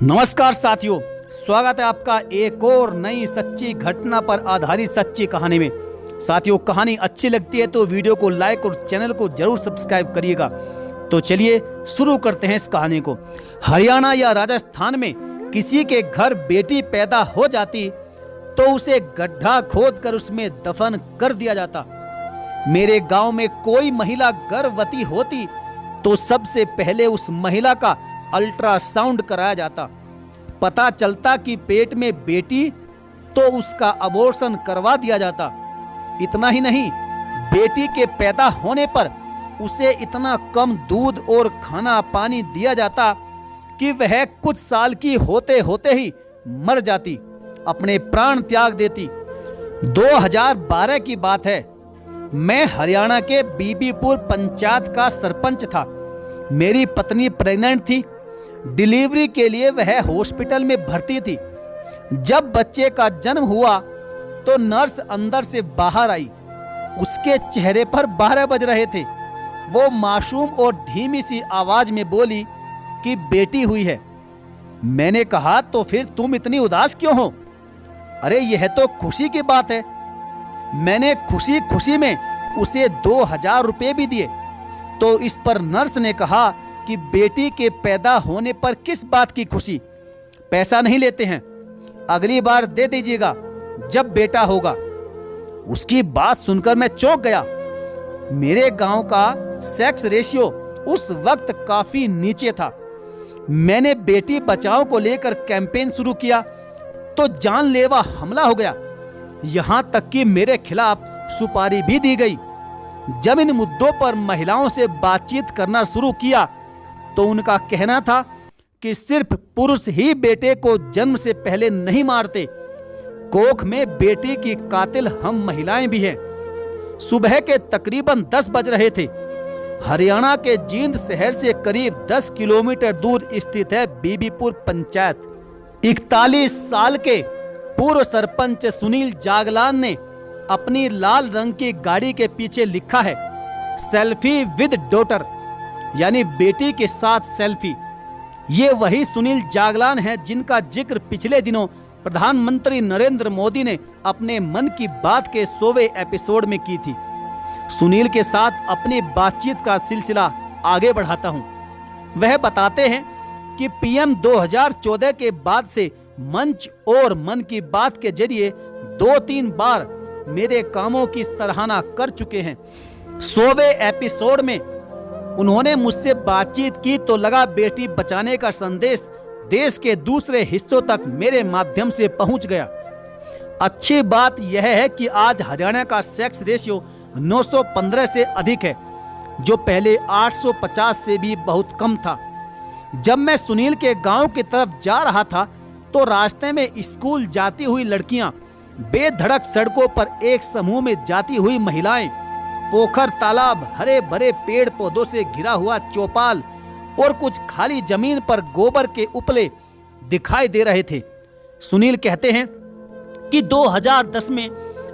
नमस्कार साथियों, स्वागत है आपका एक और नई सच्ची घटना पर आधारित सच्ची कहानी में। साथियों, कहानी अच्छी लगती है तो वीडियो को लाइक और चैनल को जरूर सब्सक्राइब करिएगा। तो चलिए शुरू करते हैं इस कहानी को। हरियाणा या राजस्थान में किसी के घर बेटी पैदा हो जाती तो उसे गड्ढा खोदकर उसमें दफन कर दिया जाता। मेरे गांव में कोई महिला गर्भवती होती तो सबसे पहले उस महिला का अल्ट्रासाउंड कराया जाता। पता चलता कि पेट में बेटी तो उसका अबॉर्शन करवा दिया जाता। इतना ही नहीं, बेटी के पैदा होने पर उसे इतना कम दूध और खाना पानी दिया जाता कि वह कुछ साल की होते होते ही मर जाती, अपने प्राण त्याग देती। 2012 की बात है। मैं हरियाणा के बीबीपुर पंचायत का सरपंच था। मेरी पत्नी प्रेग्नेंट थी। डिलीवरी के लिए वह हॉस्पिटल में भर्ती थी। जब बच्चे का जन्म हुआ तो नर्स अंदर से बाहर आई। उसके चेहरे पर 12 बज रहे थे। वो मासूम और धीमी सी आवाज में बोली कि बेटी हुई है। मैंने कहा, तो फिर तुम इतनी उदास क्यों हो? अरे यह तो खुशी की बात है। मैंने खुशी खुशी में उसे 2000 रुपये भी दिए। तो इस पर नर्स ने कहा कि बेटी के पैदा होने पर किस बात की खुशी, पैसा नहीं लेते हैं, अगली बार दे दीजिएगा जब बेटा होगा। उसकी बात सुनकर मैं चौंक गया। मेरे गांव का सेक्स रेशियो उस वक्त काफी नीचे था। मैंने बेटी बचाओ को लेकर कैंपेन शुरू किया तो जानलेवा हमला हो गया। यहां तक कि मेरे खिलाफ सुपारी भी दी गई। जब इन मुद्दों पर महिलाओं से बातचीत करना शुरू किया तो उनका कहना था कि सिर्फ पुरुष ही बेटे को जन्म से पहले नहीं मारते, कोख में बेटी की कातिल हम महिलाएं भी हैं। सुबह के तकरीबन 10 बज रहे थे। हरियाणा के जींद शहर से करीब 10 किलोमीटर दूर स्थित है बीबीपुर पंचायत। 41 साल के पूर्व सरपंच सुनील जागलान ने अपनी लाल रंग की गाड़ी के पीछे लिखा है, सेल्फी विद डॉटर, यानी बेटी के साथ सेल्फी। ये वही सुनील जागलान है जिनका जिक्र पिछले दिनों प्रधानमंत्री नरेंद्र मोदी ने अपने मन की बात के 100वें एपिसोड में की थी। सुनील के साथ अपनी बातचीत का सिलसिला आगे बढ़ाता हूं। वह बताते हैं कि पीएम 2014 के बाद से मंच और मन की बात के जरिए 2-3 बार मेरे कामों की सराहना कर चुके हैं। 100वें एपिसोड में उन्होंने मुझसे बातचीत की तो लगा बेटी बचाने का संदेश देश के दूसरे हिस्सों तक मेरे माध्यम से पहुंच गया। अच्छी बात यह है कि आज हरियाणा का सेक्स रेशियो 915 से अधिक है, जो पहले 850 से भी बहुत कम था। जब मैं सुनील के गांव की तरफ जा रहा था तो रास्ते में स्कूल जाती हुई लड़कियां, बेधड़क सड़कों पर एक समूह में जाती हुई महिलाएं, पोखर, तालाब, हरे भरे पेड़ पौधों से घिरा हुआ चौपाल और कुछ खाली जमीन पर गोबर के उपले दिखाई दे रहे थे। सुनील कहते हैं कि 2010 में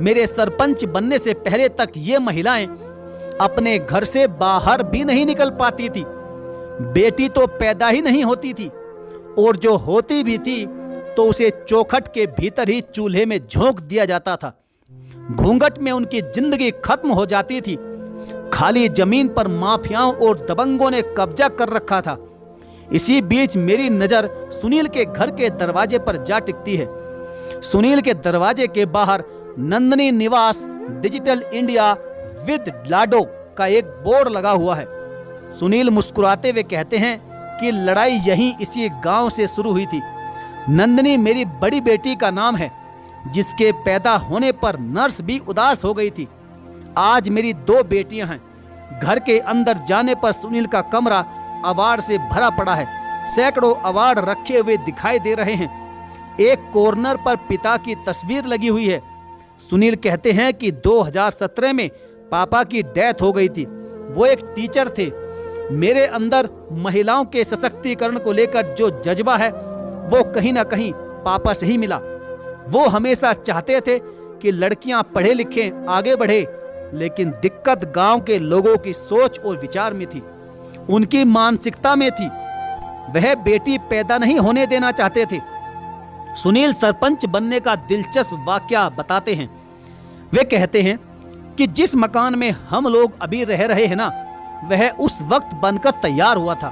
मेरे सरपंच बनने से पहले तक ये महिलाएं अपने घर से बाहर भी नहीं निकल पाती थी। बेटी तो पैदा ही नहीं होती थी, और जो होती भी थी तो उसे चौखट के भीतर ही चूल्हे में झोंक दिया जाता था। घूंघट में उनकी जिंदगी खत्म हो जाती थी। खाली जमीन पर माफियाओं और दबंगों ने कब्जा कर रखा था। इसी बीच मेरी नजर सुनील के घर के दरवाजे पर जा टिकती है। सुनील के दरवाजे के बाहर नंदनी निवास डिजिटल इंडिया विद लाडो का एक बोर्ड लगा हुआ है। सुनील मुस्कुराते हुए कहते हैं कि लड़ाई यहीं इसी गांव से शुरू हुई थी। नंदनी मेरी बड़ी बेटी का नाम है, जिसके पैदा होने पर नर्स भी उदास हो गई थी। आज मेरी 2 बेटियां हैं। घर के अंदर जाने पर सुनील का कमरा अवार्ड से भरा पड़ा है। सैकड़ों अवार्ड रखे हुए दिखाई दे रहे हैं। एक कॉर्नर पर पिता की तस्वीर लगी हुई है। सुनील कहते हैं कि 2017 में पापा की डेथ हो गई थी। वो एक टीचर थे। मेरे अंदर महिलाओं के सशक्तिकरण को लेकर जो जज्बा है वो कहीं ना कहीं पापा से ही मिला। वो हमेशा चाहते थे कि लड़कियां पढ़े लिखें, आगे बढ़े, लेकिन दिक्कत गांव के लोगों की सोच और विचार में थी, उनकी मानसिकता में थी। वह बेटी पैदा नहीं होने देना चाहते थे। सुनील सरपंच बनने का दिलचस्प वाकया बताते हैं। वे कहते हैं कि जिस मकान में हम लोग अभी रह रहे हैं ना, वह उस वक्त बनकर तैयार हुआ था।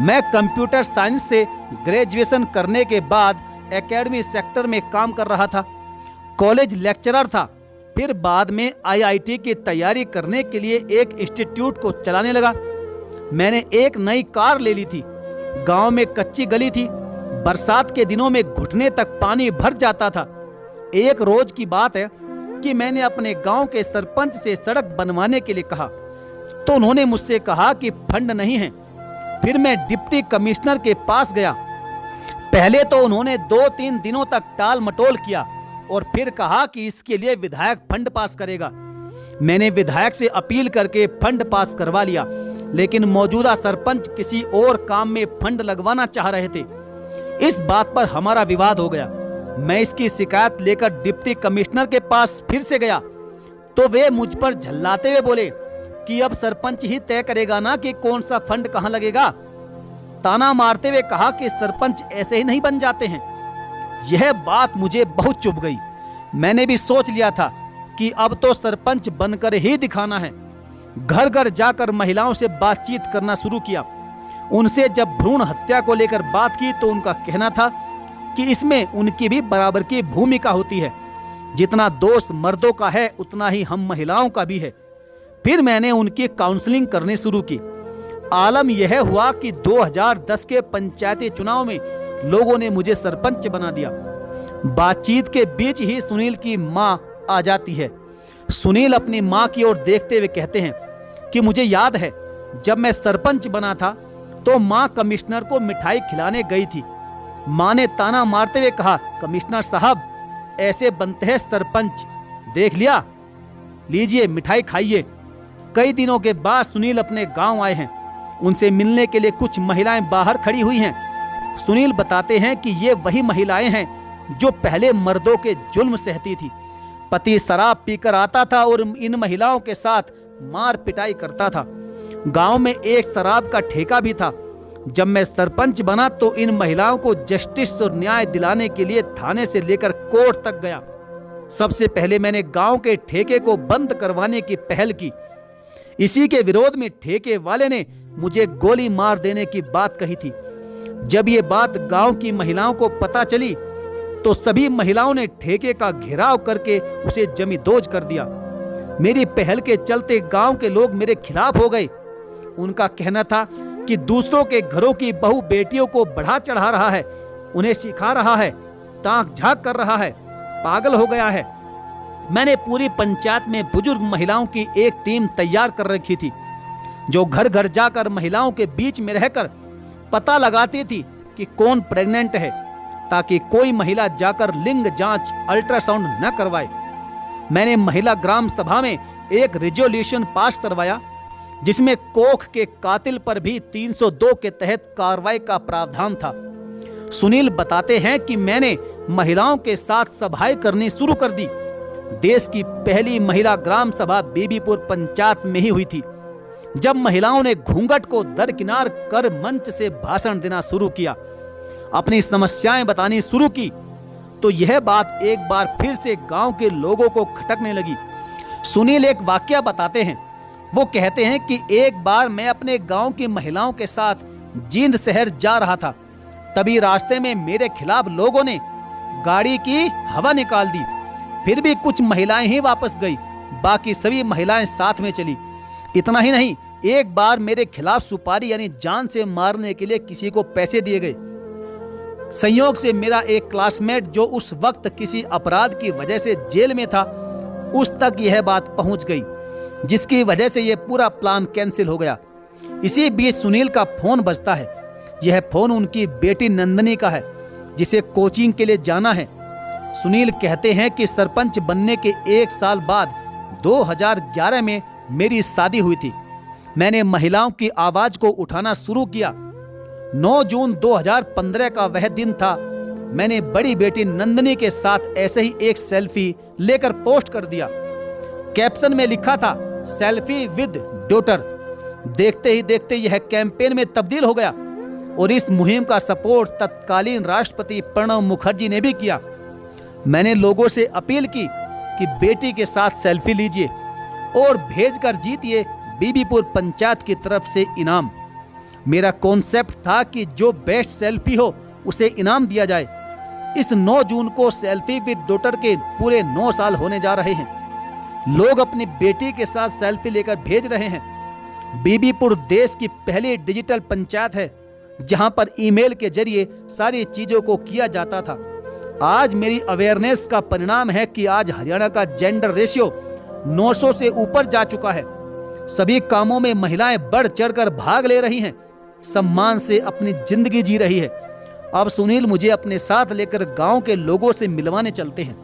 मैं कंप्यूटर साइंस से ग्रेजुएशन करने के बाद एकेडमी सेक्टर में काम कर रहा था। कॉलेज लेक्चरर था। फिर बाद में आईआईटी की तैयारी करने के लिए एक इंस्टीट्यूट को चलाने लगा। मैंने एक नई कार ले ली थी। गांव में कच्ची गली थी। बरसात के दिनों में घुटने तक पानी भर जाता था। एक रोज की बात है कि मैंने अपने गांव के सरपंच से सड़क बनवाने के लिए कहा, तो उन्होंने मुझसे कहा कि फंड नहीं है। फिर मैं डिप्टी कमिश्नर के पास गया। पहले तो उन्होंने 2-3 दिनों तक टाल मटोल किया और फिर कहा कि इसके लिए विधायक फंड पास करेगा। मैंने विधायक से अपील करके फंड पास करवा लिया, लेकिन मौजूदा सरपंच किसी और काम में फंड लगवाना चाह रहे थे। इस बात पर हमारा विवाद हो गया। मैं इसकी शिकायत लेकर डिप्टी कमिश्नर के पास फिर से गया, तो वे मुझ पर झल्लाते हुए बोले कि अब सरपंच ही तय करेगा ना कि कौन सा फंड कहां लगेगा। ताना मारते हुए कहा कि सरपंच ऐसे ही नहीं बन जाते हैं। यह बात मुझे बहुत चुभ गई। मैंने भी सोच लिया था कि अब तो सरपंच बनकर ही दिखाना है। घर घर जाकर महिलाओं से बातचीत करना शुरू किया। उनसे जब भ्रूण हत्या को लेकर बात की तो उनका कहना था कि इसमें उनकी भी बराबर की भूमिका होती है। जितना दोष मर्दों का है उतना ही हम महिलाओं का भी है। फिर मैंने उनकी काउंसलिंग करनी शुरू की। आलम यह हुआ कि 2010 के पंचायती चुनाव में लोगों ने मुझे सरपंच बना दिया। बातचीत के बीच ही सुनील की मां आ जाती है। सुनील अपनी मां की ओर देखते हुए कहते हैं कि मुझे याद है जब मैं सरपंच बना था तो मां कमिश्नर को मिठाई खिलाने गई थी। मां ने ताना मारते हुए कहा, कमिश्नर साहब ऐसे बनते हैं सरपंच, देख लिया, लीजिए मिठाई खाइए। कई दिनों के बाद सुनील अपने गांव आए हैं। उनसे मिलने के लिए कुछ महिलाएं बाहर खड़ी हुई हैं। सुनील बताते हैं कि ये वही महिलाएं हैं जो पहले मर्दों के जुल्म सहती थी। पति शराब पीकर आता था और इन महिलाओं के साथ मार पिटाई करता था। गांव में एक शराब का ठेका भी था। जब मैं सरपंच बना तो इन महिलाओं को जस्टिस और न्याय दिलाने के लिए थाने से लेकर कोर्ट तक गया। सबसे पहले मैंने गांव के ठेके को बंद करवाने की पहल की। इसी के विरोध में ठेके वाले ने मुझे गोली मार देने की बात कही थी। जब ये बात गांव की महिलाओं को पता चली तो सभी महिलाओं ने ठेके का घेराव करके उसे जमींदोज कर दिया। मेरी पहल के चलते गांव के लोग मेरे खिलाफ हो गए। उनका कहना था कि दूसरों के घरों की बहू बेटियों को बढ़ा चढ़ा रहा है, उन्हें सिखा रहा है, ताक झांक कर रहा है, पागल हो गया है। मैंने पूरी पंचायत में बुजुर्ग महिलाओं की एक टीम तैयार कर रखी थी जो घर घर जाकर महिलाओं के बीच में रहकर पता लगाती थी कि कौन प्रेग्नेंट है, ताकि कोई महिला जाकर लिंग जांच अल्ट्रासाउंड न करवाए। मैंने महिला ग्राम सभा में एक रिजोल्यूशन पास करवाया जिसमें कोख के कातिल पर भी 302 के तहत कार्रवाई का प्रावधान था। सुनील बताते हैं कि मैंने महिलाओं के साथ सभाएं करनी शुरू कर दी। देश की पहली महिला ग्राम सभा बीबीपुर पंचायत में ही हुई थी। जब महिलाओं ने घूंघट को दरकिनार कर मंच से भाषण देना शुरू किया, अपनी समस्याएं बतानी शुरू की, तो यह बात एक बार फिर से गांव के लोगों को खटकने लगी। सुनील एक वाकया बताते हैं। वो कहते हैं कि एक बार मैं अपने गांव की महिलाओं के साथ जींद शहर जा रहा था। तभी रास्ते में मेरे खिलाफ लोगों ने गाड़ी की हवा निकाल दी। फिर भी कुछ महिलाएं ही वापस गई, बाकी सभी महिलाएं साथ में चली। इतना ही नहीं, एक बार मेरे खिलाफ सुपारी यानी जान से मारने के लिए किसी को पैसे दिए गए। संयोग से मेरा एक क्लासमेट जो उस वक्त किसी अपराध की वजह से जेल में था, उस तक यह बात पहुंच गई, जिसकी वजह से यह पूरा प्लान कैंसिल हो गया। इसी बीच सुनील का फोन बजता है। यह फोन उनकी बेटी नंदनी का है, जिसे कोचिंग के लिए जाना है। सुनील कहते हैं कि सरपंच बनने के 1 साल बाद 2011 में मेरी शादी हुई थी। मैंने महिलाओं की आवाज को उठाना शुरू किया। 9 जून 2015 का वह दिन था। मैंने बड़ी बेटी नंदनी के साथ ऐसे ही एक सेल्फी लेकर पोस्ट कर दिया। कैप्शन में लिखा था, सेल्फी विद डॉटर। देखते ही देखते यह कैंपेन में तब्दील हो गया। और इस मुहिम का सपोर्ट तत्कालीन राष्ट्रपति प्रणब मुखर्जी ने भी किया। मैंने लोगों से अपील की कि बेटी के साथ सेल्फी लीजिए और भेजकर जीतिए बीबीपुर पंचायत की तरफ से इनाम। मेरा कॉन्सेप्ट था कि जो बेस्ट सेल्फी हो उसे इनाम दिया जाए। इस 9 जून को सेल्फी विद डॉटर के पूरे 9 साल होने जा रहे हैं। लोग अपनी बेटी के साथ सेल्फी लेकर भेज रहे हैं। बीबीपुर देश की पहली डिजिटल पंचायत है जहां पर ईमेल के जरिए सारी चीजों को किया जाता था। आज मेरी अवेयरनेस का परिणाम है कि आज हरियाणा का जेंडर रेशियो 900 से ऊपर जा चुका है। सभी कामों में महिलाएं बढ़ चढ़कर भाग ले रही हैं, सम्मान से अपनी जिंदगी जी रही है। अब सुनील मुझे अपने साथ लेकर गांव के लोगों से मिलवाने चलते हैं।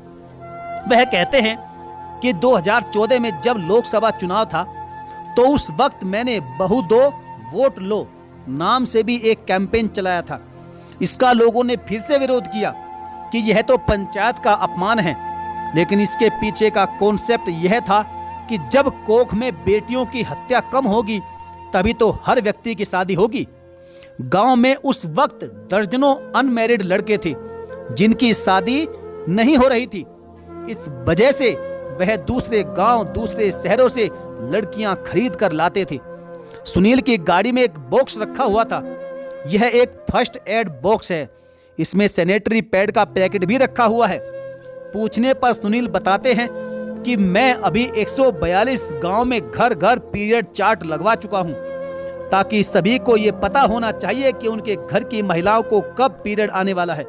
वह कहते हैं कि 2014 में जब लोकसभा चुनाव था तो उस वक्त मैंने बहू दो वोट लो नाम से भी एक कैंपेन चलाया था। इसका लोगों ने फिर से विरोध किया कि यह तो पंचायत का अपमान है, लेकिन इसके पीछे का कॉन्सेप्ट यह था कि जब कोख में बेटियों की हत्या कम होगी तभी तो हर व्यक्ति की शादी होगी। गांव में उस वक्त दर्जनों अनमैरिड लड़के थे जिनकी शादी नहीं हो रही थी। इस वजह से वह दूसरे गांव, दूसरे शहरों से लड़कियां खरीद कर लाते थे। सुनील की गाड़ी में एक बॉक्स रखा हुआ था। यह एक फर्स्ट एड बॉक्स है। इसमें सैनिटरी पैड का पैकेट भी रखा हुआ है। पूछने पर सुनील बताते हैं कि मैं अभी 142 गांव में घर घर पीरियड चार्ट लगवा चुका हूं, ताकि सभी को यह पता होना चाहिए कि उनके घर की महिलाओं को कब पीरियड आने वाला है।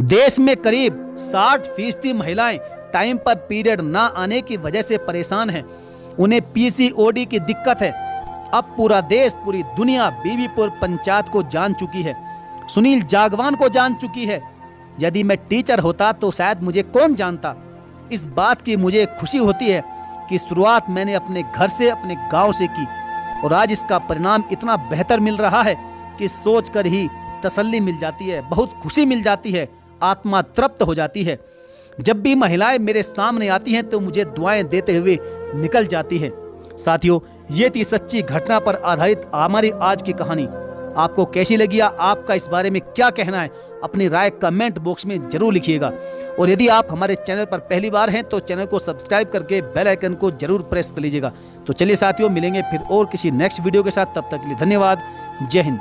देश में करीब 60% महिलाएं टाइम पर पीरियड ना आने की वजह से परेशान हैं। उन्हें पीसीओडी की दिक्कत है। अब पूरा देश, पूरी दुनिया बीबीपुर पंचायत को जान चुकी है। सुनील जागवान को जान चुकी है। यदि मैं टीचर होता तो शायद मुझे कौन जानता। इस बात की मुझे खुशी होती है कि शुरुआत मैंने अपने घर से, अपने गांव से की और आज इसका परिणाम इतना बेहतर मिल रहा है कि सोचकर ही तसल्ली मिल जाती है, बहुत खुशी मिल जाती है, आत्मा तृप्त हो जाती है। जब भी महिलाएं मेरे सामने आती हैं तो मुझे दुआएं देते हुए निकल जाती हैं। साथियों, ये थी सच्ची घटना पर आधारित हमारी आज की कहानी। आपको कैसी लगी, आपका इस बारे में क्या कहना है, अपनी राय कमेंट बॉक्स में जरूर लिखिएगा। और यदि आप हमारे चैनल पर पहली बार हैं तो चैनल को सब्सक्राइब करके बेल आइकन को जरूर प्रेस कर लीजिएगा। तो चलिए साथियों, मिलेंगे फिर और किसी नेक्स्ट वीडियो के साथ। तब तक के लिए धन्यवाद। जय हिंद।